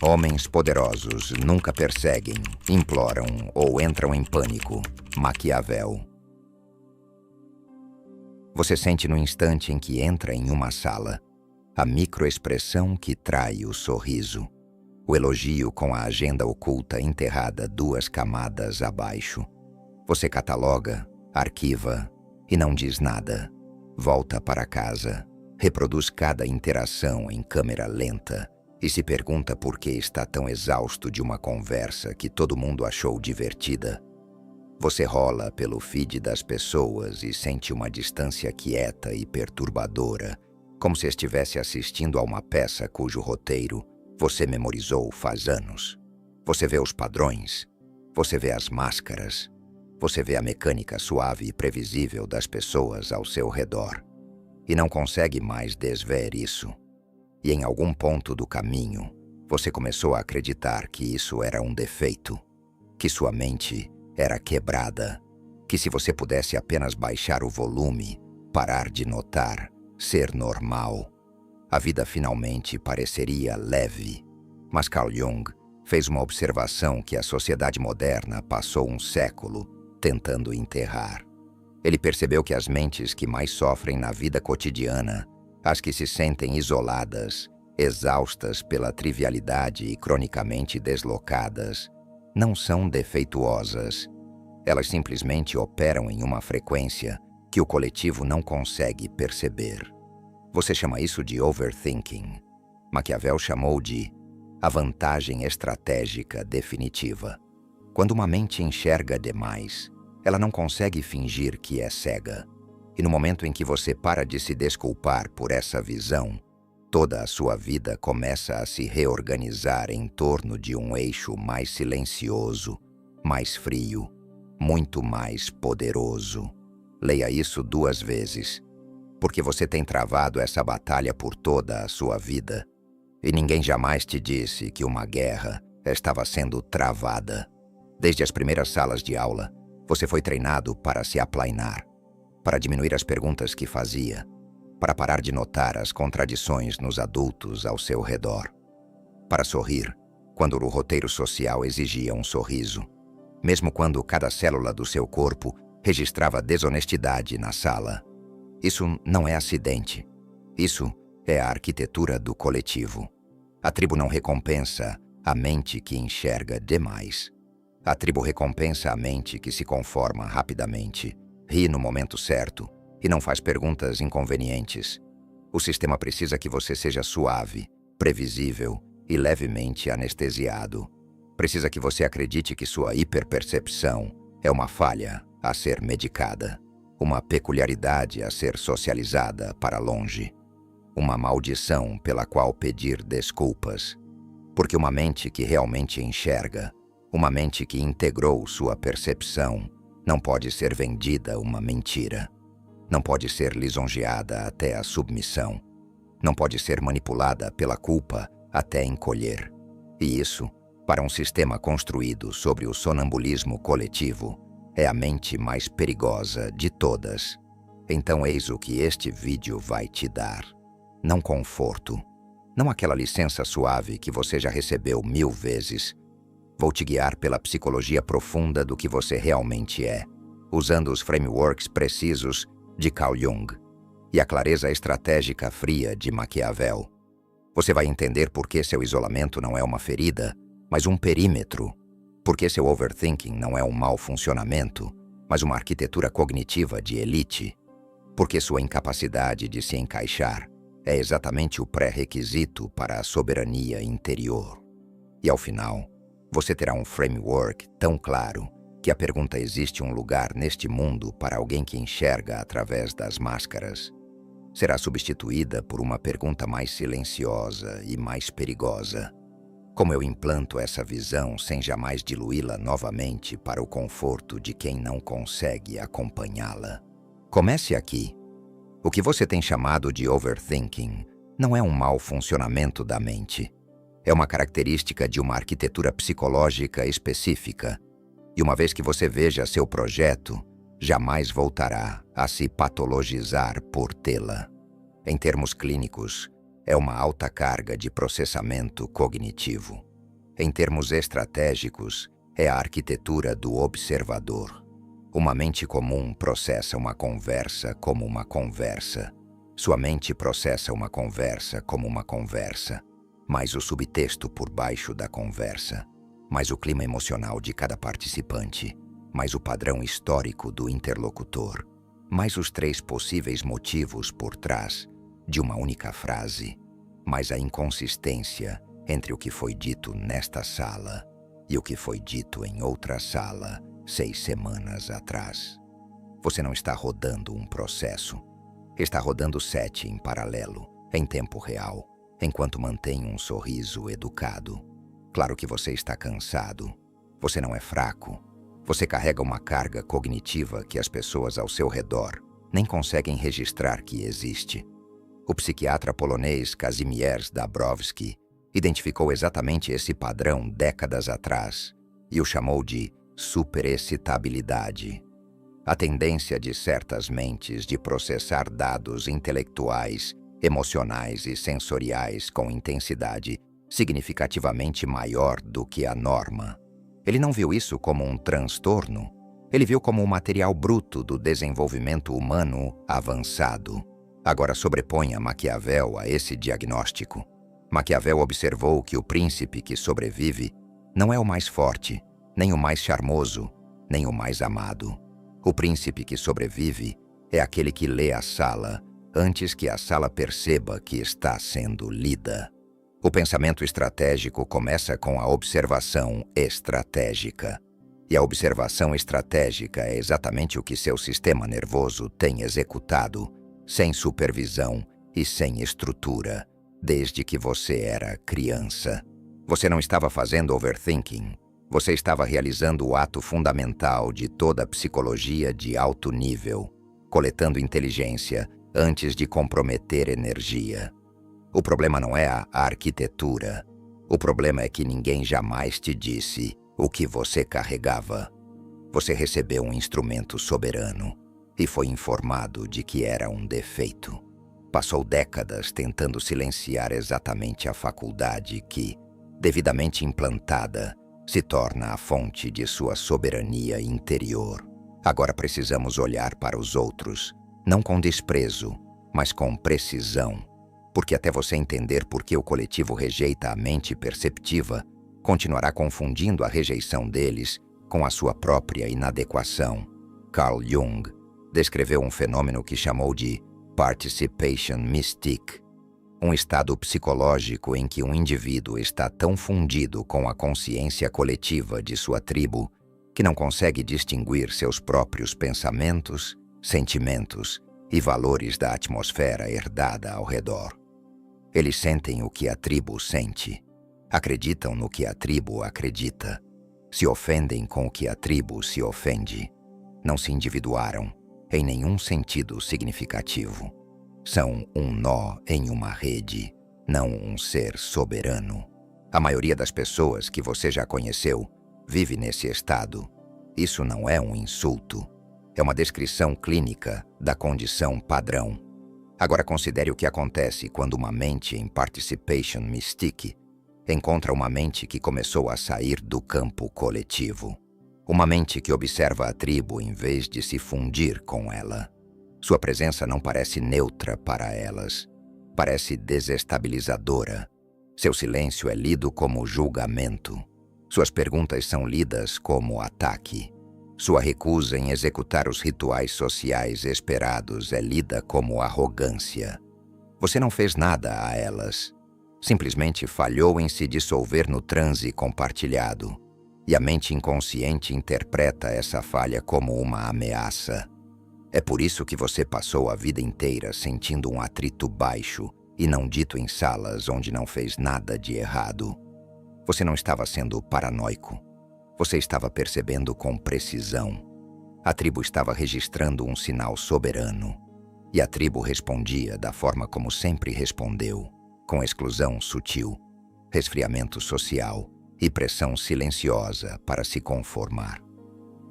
Homens poderosos nunca perseguem, imploram ou entram em pânico. Maquiavel. Você sente no instante em que entra em uma sala a microexpressão que trai o sorriso, o elogio com a agenda oculta enterrada 2 camadas abaixo. Você cataloga, arquiva e não diz nada. Volta para casa, reproduz cada interação em câmera lenta e se pergunta por que está tão exausto de uma conversa que todo mundo achou divertida. Você rola pelo feed das pessoas e sente uma distância quieta e perturbadora, como se estivesse assistindo a uma peça cujo roteiro você memorizou faz anos. Você vê os padrões, você vê as máscaras, você vê a mecânica suave e previsível das pessoas ao seu redor. E não consegue mais desver isso. E em algum ponto do caminho, você começou a acreditar que isso era um defeito, que sua mente era quebrada, que se você pudesse apenas baixar o volume, parar de notar, ser normal, a vida finalmente pareceria leve. Mas Carl Jung fez uma observação que a sociedade moderna passou um século tentando enterrar. Ele percebeu que as mentes que mais sofrem na vida cotidiana, as que se sentem isoladas, exaustas pela trivialidade e cronicamente deslocadas, não são defeituosas. Elas simplesmente operam em uma frequência que o coletivo não consegue perceber. Você chama isso de overthinking. Maquiavel chamou de a vantagem estratégica definitiva. Quando uma mente enxerga demais, ela não consegue fingir que é cega. E no momento em que você para de se desculpar por essa visão, toda a sua vida começa a se reorganizar em torno de um eixo mais silencioso, mais frio, muito mais poderoso. Leia isso 2 vezes, porque você tem travado essa batalha por toda a sua vida, e ninguém jamais te disse que uma guerra estava sendo travada. Desde as primeiras salas de aula, você foi treinado para se aplainar, para diminuir as perguntas que fazia, para parar de notar as contradições nos adultos ao seu redor, para sorrir quando o roteiro social exigia um sorriso, mesmo quando cada célula do seu corpo registrava desonestidade na sala. Isso não é acidente. Isso é a arquitetura do coletivo. A tribo não recompensa a mente que enxerga demais. A tribo recompensa a mente que se conforma rapidamente, ri no momento certo e não faz perguntas inconvenientes. O sistema precisa que você seja suave, previsível e levemente anestesiado. Precisa que você acredite que sua hiperpercepção é uma falha a ser medicada, uma peculiaridade a ser socializada para longe, uma maldição pela qual pedir desculpas. Porque uma mente que realmente enxerga, uma mente que integrou sua percepção, não pode ser vendida uma mentira. Não pode ser lisonjeada até a submissão. Não pode ser manipulada pela culpa até encolher. E isso, para um sistema construído sobre o sonambulismo coletivo, é a mente mais perigosa de todas. Então eis o que este vídeo vai te dar. Não conforto. Não aquela licença suave que você já recebeu 1000 vezes. Vou te guiar pela psicologia profunda do que você realmente é, usando os frameworks precisos de Carl Jung e a clareza estratégica fria de Maquiavel. Você vai entender por que seu isolamento não é uma ferida, mas um perímetro. Por que seu overthinking não é um mau funcionamento, mas uma arquitetura cognitiva de elite. Por que sua incapacidade de se encaixar é exatamente o pré-requisito para a soberania interior. E ao final, você terá um framework tão claro que a pergunta existe um lugar neste mundo para alguém que enxerga através das máscaras será substituída por uma pergunta mais silenciosa e mais perigosa. Como eu implanto essa visão sem jamais diluí-la novamente para o conforto de quem não consegue acompanhá-la? Comece aqui. O que você tem chamado de overthinking não é um mau funcionamento da mente. É uma característica de uma arquitetura psicológica específica. E uma vez que você veja seu projeto, jamais voltará a se patologizar por tê-la. Em termos clínicos, é uma alta carga de processamento cognitivo. Em termos estratégicos, é a arquitetura do observador. Uma mente comum processa uma conversa como uma conversa. Sua mente processa uma conversa como uma conversa, mais o subtexto por baixo da conversa, mais o clima emocional de cada participante, mais o padrão histórico do interlocutor, mais os 3 possíveis motivos por trás de uma única frase, mais a inconsistência entre o que foi dito nesta sala e o que foi dito em outra sala 6 semanas atrás. Você não está rodando um processo. Está rodando 7 em paralelo, em tempo real, enquanto mantém um sorriso educado. Claro que você está cansado. Você não é fraco. Você carrega uma carga cognitiva que as pessoas ao seu redor nem conseguem registrar que existe. O psiquiatra polonês Kazimierz Dabrowski identificou exatamente esse padrão décadas atrás e o chamou de superexcitabilidade. A tendência de certas mentes de processar dados intelectuais, emocionais e sensoriais com intensidade significativamente maior do que a norma. Ele não viu isso como um transtorno, ele viu como um material bruto do desenvolvimento humano avançado. Agora sobreponha Maquiavel a esse diagnóstico. Maquiavel observou que o príncipe que sobrevive não é o mais forte, nem o mais charmoso, nem o mais amado. O príncipe que sobrevive é aquele que lê a sala antes que a sala perceba que está sendo lida. O pensamento estratégico começa com a observação estratégica. E a observação estratégica é exatamente o que seu sistema nervoso tem executado, sem supervisão e sem estrutura, desde que você era criança. Você não estava fazendo overthinking. Você estava realizando o ato fundamental de toda a psicologia de alto nível, coletando inteligência antes de comprometer energia. O problema não é a arquitetura. O problema é que ninguém jamais te disse o que você carregava. Você recebeu um instrumento soberano e foi informado de que era um defeito. Passou décadas tentando silenciar exatamente a faculdade que, devidamente implantada, se torna a fonte de sua soberania interior. Agora precisamos olhar para os outros, não com desprezo, mas com precisão, porque até você entender por que o coletivo rejeita a mente perceptiva, continuará confundindo a rejeição deles com a sua própria inadequação. Carl Jung descreveu um fenômeno que chamou de participation mystique, um estado psicológico em que um indivíduo está tão fundido com a consciência coletiva de sua tribo que não consegue distinguir seus próprios pensamentos, sentimentos e valores da atmosfera herdada ao redor. Eles sentem o que a tribo sente, acreditam no que a tribo acredita, se ofendem com o que a tribo se ofende. Não se individuaram em nenhum sentido significativo. São um nó em uma rede, não um ser soberano. A maioria das pessoas que você já conheceu vive nesse estado. Isso não é um insulto. É uma descrição clínica da condição padrão. Agora considere o que acontece quando uma mente em participation mystique encontra uma mente que começou a sair do campo coletivo. Uma mente que observa a tribo em vez de se fundir com ela. Sua presença não parece neutra para elas. Parece desestabilizadora. Seu silêncio é lido como julgamento. Suas perguntas são lidas como ataque. Sua recusa em executar os rituais sociais esperados é lida como arrogância. Você não fez nada a elas. Simplesmente falhou em se dissolver no transe compartilhado. E a mente inconsciente interpreta essa falha como uma ameaça. É por isso que você passou a vida inteira sentindo um atrito baixo e não dito em salas onde não fez nada de errado. Você não estava sendo paranoico. Você estava percebendo com precisão. A tribo estava registrando um sinal soberano. E a tribo respondia da forma como sempre respondeu, com exclusão sutil, resfriamento social e pressão silenciosa para se conformar.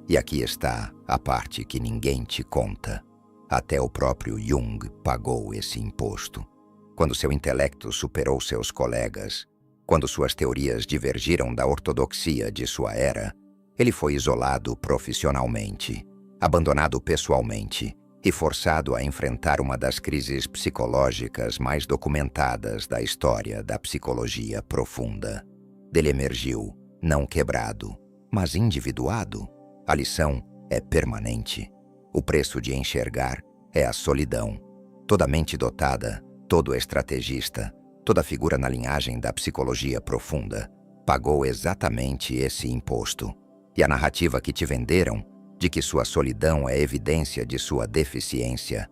E aqui está a parte que ninguém te conta. Até o próprio Jung pagou esse imposto. Quando seu intelecto superou seus colegas, Quando suas teorias divergiram da ortodoxia de sua era, ele foi isolado profissionalmente, abandonado pessoalmente e forçado a enfrentar uma das crises psicológicas mais documentadas da história da psicologia profunda. Dele emergiu, não quebrado, mas individuado. A lição é permanente. O preço de enxergar é a solidão. Toda mente dotada, todo estrategista, toda figura na linhagem da psicologia profunda pagou exatamente esse imposto. E a narrativa que te venderam, de que sua solidão é evidência de sua deficiência,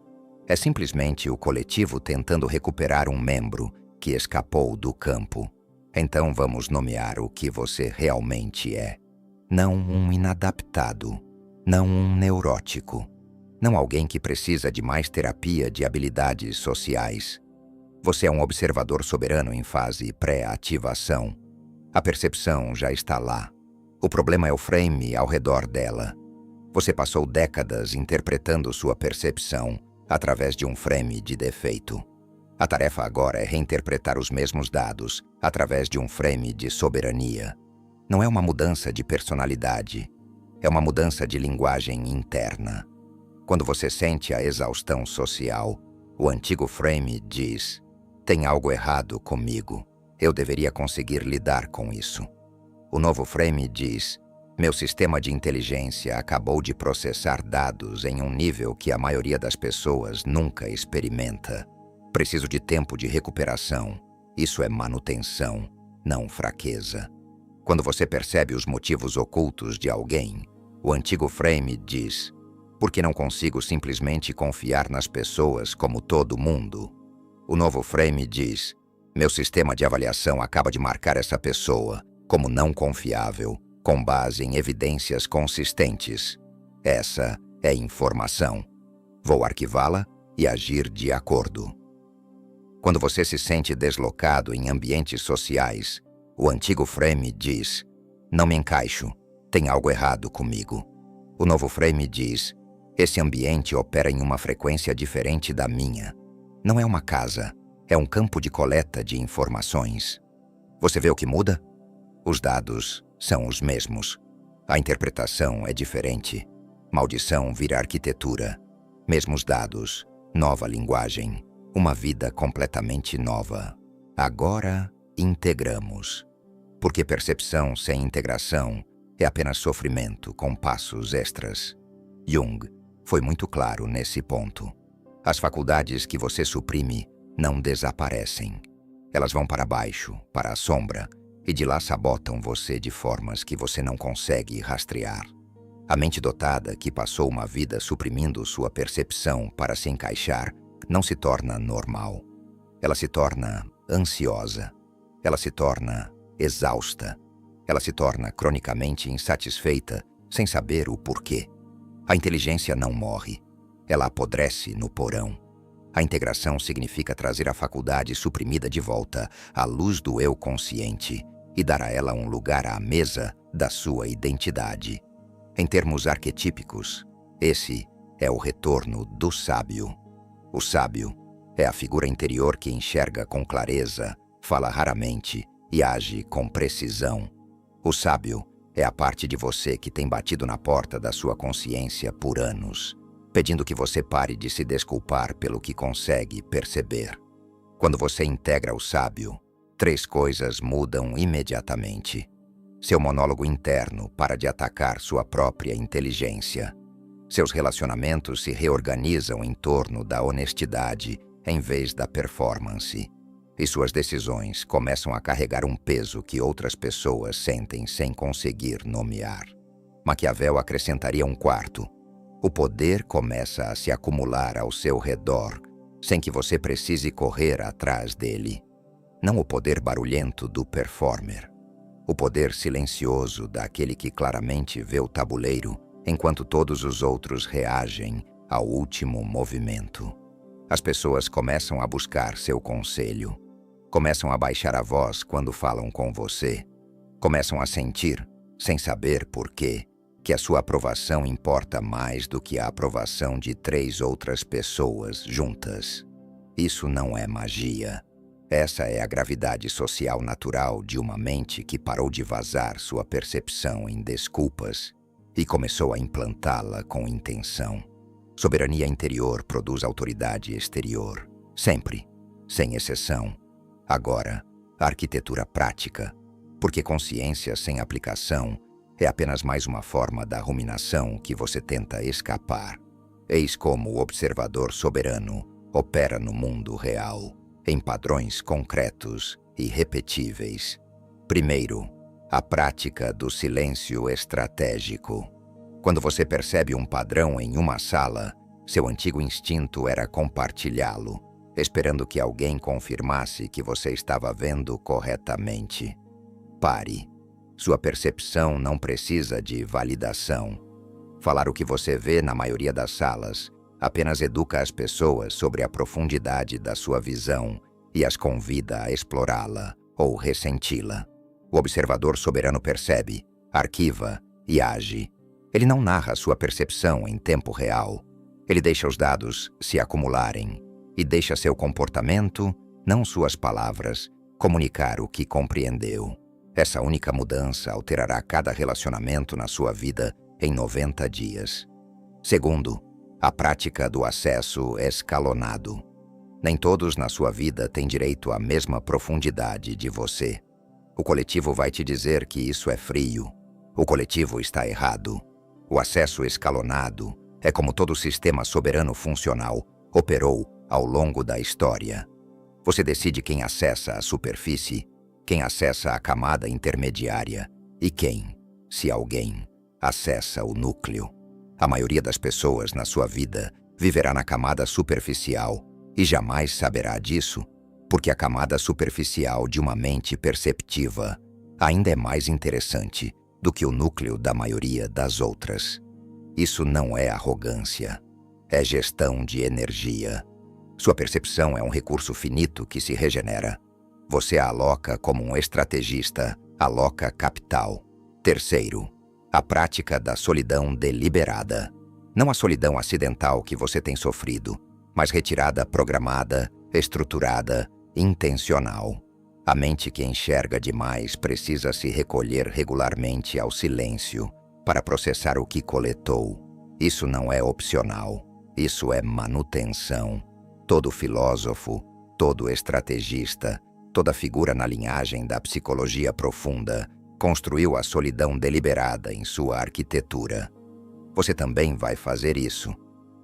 é simplesmente o coletivo tentando recuperar um membro que escapou do campo. Então vamos nomear o que você realmente é. Não um inadaptado, não um neurótico, não alguém que precisa de mais terapia de habilidades sociais. Você é um observador soberano em fase pré-ativação. A percepção já está lá. O problema é o frame ao redor dela. Você passou décadas interpretando sua percepção através de um frame de defeito. A tarefa agora é reinterpretar os mesmos dados através de um frame de soberania. Não é uma mudança de personalidade, é uma mudança de linguagem interna. Quando você sente a exaustão social, o antigo frame diz: tem algo errado comigo, eu deveria conseguir lidar com isso. O novo frame diz: meu sistema de inteligência acabou de processar dados em um nível que a maioria das pessoas nunca experimenta. Preciso de tempo de recuperação. Isso é manutenção, não fraqueza. Quando você percebe os motivos ocultos de alguém, o antigo frame diz: por que não consigo simplesmente confiar nas pessoas como todo mundo? O novo frame diz: meu sistema de avaliação acaba de marcar essa pessoa como não confiável, com base em evidências consistentes. Essa é informação. Vou arquivá-la e agir de acordo. Quando você se sente deslocado em ambientes sociais, o antigo frame diz: não me encaixo, tem algo errado comigo. O novo frame diz: esse ambiente opera em uma frequência diferente da minha. Não é uma casa, é um campo de coleta de informações. Você vê o que muda? Os dados são os mesmos. A interpretação é diferente. Maldição vira arquitetura. Mesmos dados, nova linguagem, uma vida completamente nova. Agora integramos. Porque percepção sem integração é apenas sofrimento com passos extras. Jung foi muito claro nesse ponto. As faculdades que você suprime não desaparecem. Elas vão para baixo, para a sombra, e de lá sabotam você de formas que você não consegue rastrear. A mente dotada que passou uma vida suprimindo sua percepção para se encaixar não se torna normal. Ela se torna ansiosa. Ela se torna exausta. Ela se torna cronicamente insatisfeita sem saber o porquê. A inteligência não morre. Ela apodrece no porão. A integração significa trazer a faculdade suprimida de volta à luz do eu consciente e dar a ela um lugar à mesa da sua identidade. Em termos arquetípicos, esse é o retorno do sábio. O sábio é a figura interior que enxerga com clareza, fala raramente e age com precisão. O sábio é a parte de você que tem batido na porta da sua consciência por anos, pedindo que você pare de se desculpar pelo que consegue perceber. Quando você integra o sábio, 3 coisas mudam imediatamente. Seu monólogo interno para de atacar sua própria inteligência. Seus relacionamentos se reorganizam em torno da honestidade em vez da performance. E suas decisões começam a carregar um peso que outras pessoas sentem sem conseguir nomear. Maquiavel acrescentaria um quarto. O poder começa a se acumular ao seu redor, sem que você precise correr atrás dele. Não o poder barulhento do performer. O poder silencioso daquele que claramente vê o tabuleiro, enquanto todos os outros reagem ao último movimento. As pessoas começam a buscar seu conselho. Começam a baixar a voz quando falam com você. Começam a sentir, sem saber por quê, que a sua aprovação importa mais do que a aprovação de 3 outras pessoas juntas. Isso não é magia. Essa é a gravidade social natural de uma mente que parou de vazar sua percepção em desculpas e começou a implantá-la com intenção. Soberania interior produz autoridade exterior, sempre, sem exceção. Agora, a arquitetura prática, porque consciência sem aplicação é apenas mais uma forma da ruminação que você tenta escapar. Eis como o observador soberano opera no mundo real, em padrões concretos e repetíveis. Primeiro, a prática do silêncio estratégico. Quando você percebe um padrão em uma sala, seu antigo instinto era compartilhá-lo, esperando que alguém confirmasse que você estava vendo corretamente. Pare. Sua percepção não precisa de validação. Falar o que você vê na maioria das salas apenas educa as pessoas sobre a profundidade da sua visão e as convida a explorá-la ou ressenti-la. O observador soberano percebe, arquiva e age. Ele não narra sua percepção em tempo real. Ele deixa os dados se acumularem e deixa seu comportamento, não suas palavras, comunicar o que compreendeu. Essa única mudança alterará cada relacionamento na sua vida em 90 dias. Segundo, a prática do acesso escalonado. Nem todos na sua vida têm direito à mesma profundidade de você. O coletivo vai te dizer que isso é frio. O coletivo está errado. O acesso escalonado é como todo sistema soberano funcional operou ao longo da história. Você decide quem acessa a superfície, quem acessa a camada intermediária e quem, se alguém, acessa o núcleo. A maioria das pessoas na sua vida viverá na camada superficial e jamais saberá disso, porque a camada superficial de uma mente perceptiva ainda é mais interessante do que o núcleo da maioria das outras. Isso não é arrogância, é gestão de energia. Sua percepção é um recurso finito que se regenera. Você a aloca como um estrategista aloca capital. Terceiro, a prática da solidão deliberada. Não a solidão acidental que você tem sofrido, mas retirada programada, estruturada, intencional. A mente que enxerga demais precisa se recolher regularmente ao silêncio para processar o que coletou. Isso não é opcional, isso é manutenção. Todo filósofo, todo estrategista, toda figura na linhagem da psicologia profunda construiu a solidão deliberada em sua arquitetura. Você também vai fazer isso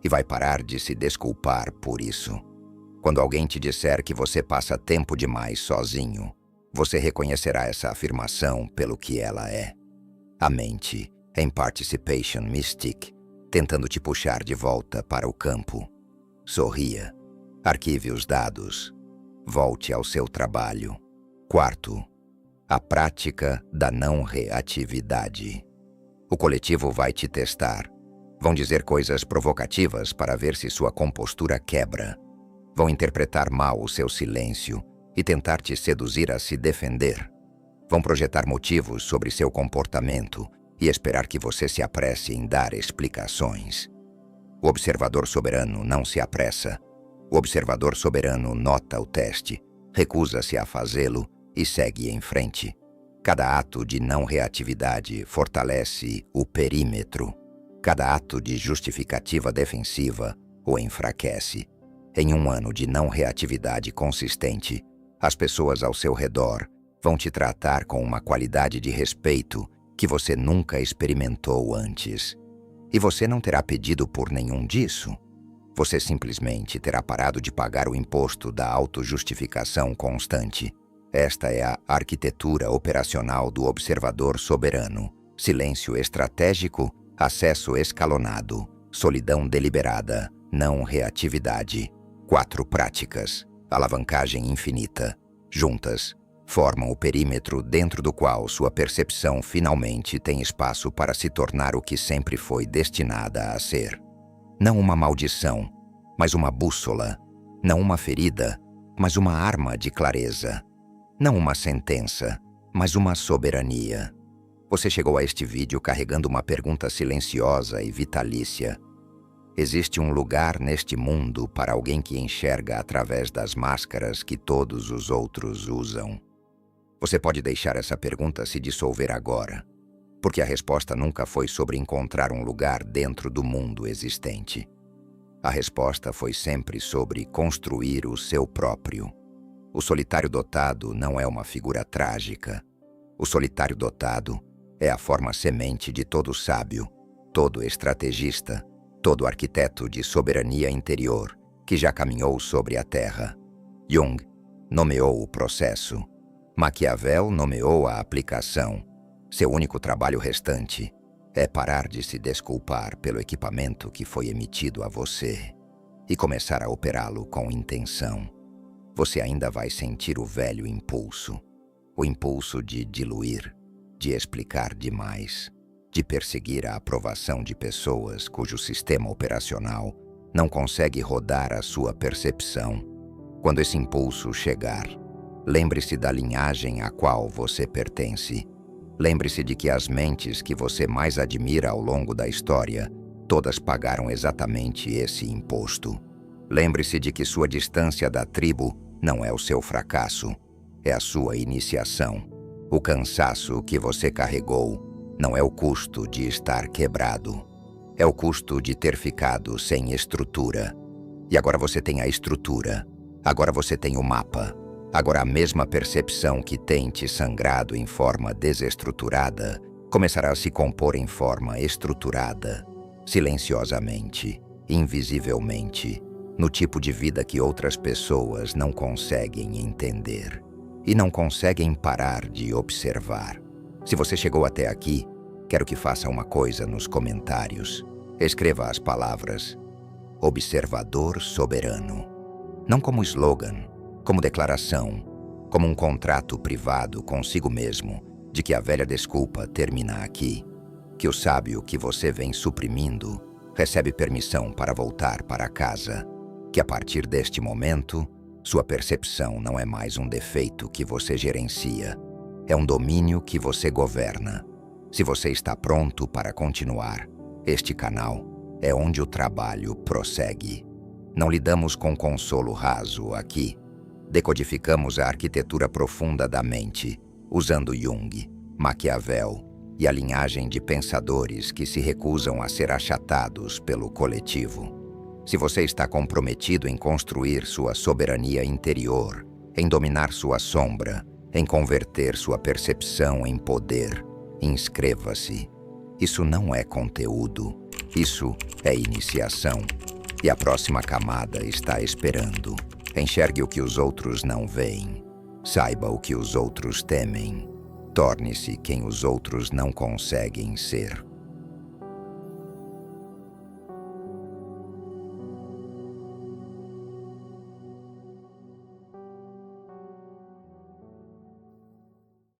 e vai parar de se desculpar por isso. Quando alguém te disser que você passa tempo demais sozinho, você reconhecerá essa afirmação pelo que ela é. A mente em Participation Mystic, tentando te puxar de volta para o campo. Sorria. Arquive os dados. Volte ao seu trabalho. Quarto, a prática da não reatividade. O coletivo vai te testar. Vão dizer coisas provocativas para ver se sua compostura quebra. Vão interpretar mal o seu silêncio e tentar te seduzir a se defender. Vão projetar motivos sobre seu comportamento e esperar que você se apresse em dar explicações. O observador soberano não se apressa. O observador soberano nota o teste, recusa-se a fazê-lo e segue em frente. Cada ato de não reatividade fortalece o perímetro. Cada ato de justificativa defensiva o enfraquece. Em um ano de não reatividade consistente, as pessoas ao seu redor vão te tratar com uma qualidade de respeito que você nunca experimentou antes. E você não terá pedido por nenhum disso. Você simplesmente terá parado de pagar o imposto da autojustificação constante. Esta é a arquitetura operacional do observador soberano. Silêncio estratégico, acesso escalonado, solidão deliberada, não reatividade. 4 práticas, alavancagem infinita, juntas, formam o perímetro dentro do qual sua percepção finalmente tem espaço para se tornar o que sempre foi destinada a ser. Não uma maldição, mas uma bússola. Não uma ferida, mas uma arma de clareza. Não uma sentença, mas uma soberania. Você chegou a este vídeo carregando uma pergunta silenciosa e vitalícia. Existe um lugar neste mundo para alguém que enxerga através das máscaras que todos os outros usam. Você pode deixar essa pergunta se dissolver agora, porque a resposta nunca foi sobre encontrar um lugar dentro do mundo existente. A resposta foi sempre sobre construir o seu próprio. O solitário dotado não é uma figura trágica. O solitário dotado é a forma semente de todo sábio, todo estrategista, todo arquiteto de soberania interior que já caminhou sobre a terra. Jung nomeou o processo. Maquiavel nomeou a aplicação. Seu único trabalho restante é parar de se desculpar pelo equipamento que foi emitido a você e começar a operá-lo com intenção. Você ainda vai sentir o velho impulso, o impulso de diluir, de explicar demais, de perseguir a aprovação de pessoas cujo sistema operacional não consegue rodar a sua percepção. Quando esse impulso chegar, lembre-se da linhagem à qual você pertence. Lembre-se de que as mentes que você mais admira ao longo da história, todas pagaram exatamente esse imposto. Lembre-se de que sua distância da tribo não é o seu fracasso, é a sua iniciação. O cansaço que você carregou não é o custo de estar quebrado, é o custo de ter ficado sem estrutura. E agora você tem a estrutura, agora você tem o mapa. Agora a mesma percepção que tem te sangrado em forma desestruturada começará a se compor em forma estruturada, silenciosamente, invisivelmente, no tipo de vida que outras pessoas não conseguem entender e não conseguem parar de observar. Se você chegou até aqui, quero que faça uma coisa nos comentários. Escreva as palavras observador soberano, não como slogan, como declaração, como um contrato privado consigo mesmo de que a velha desculpa termina aqui, que o sábio que você vem suprimindo recebe permissão para voltar para casa, que a partir deste momento, sua percepção não é mais um defeito que você gerencia, é um domínio que você governa. Se você está pronto para continuar, este canal é onde o trabalho prossegue. Não lidamos com consolo raso aqui. Decodificamos a arquitetura profunda da mente, usando Jung, Maquiavel e a linhagem de pensadores que se recusam a ser achatados pelo coletivo. Se você está comprometido em construir sua soberania interior, em dominar sua sombra, em converter sua percepção em poder, inscreva-se. Isso não é conteúdo, isso é iniciação. E a próxima camada está esperando. Enxergue o que os outros não veem. Saiba o que os outros temem. Torne-se quem os outros não conseguem ser.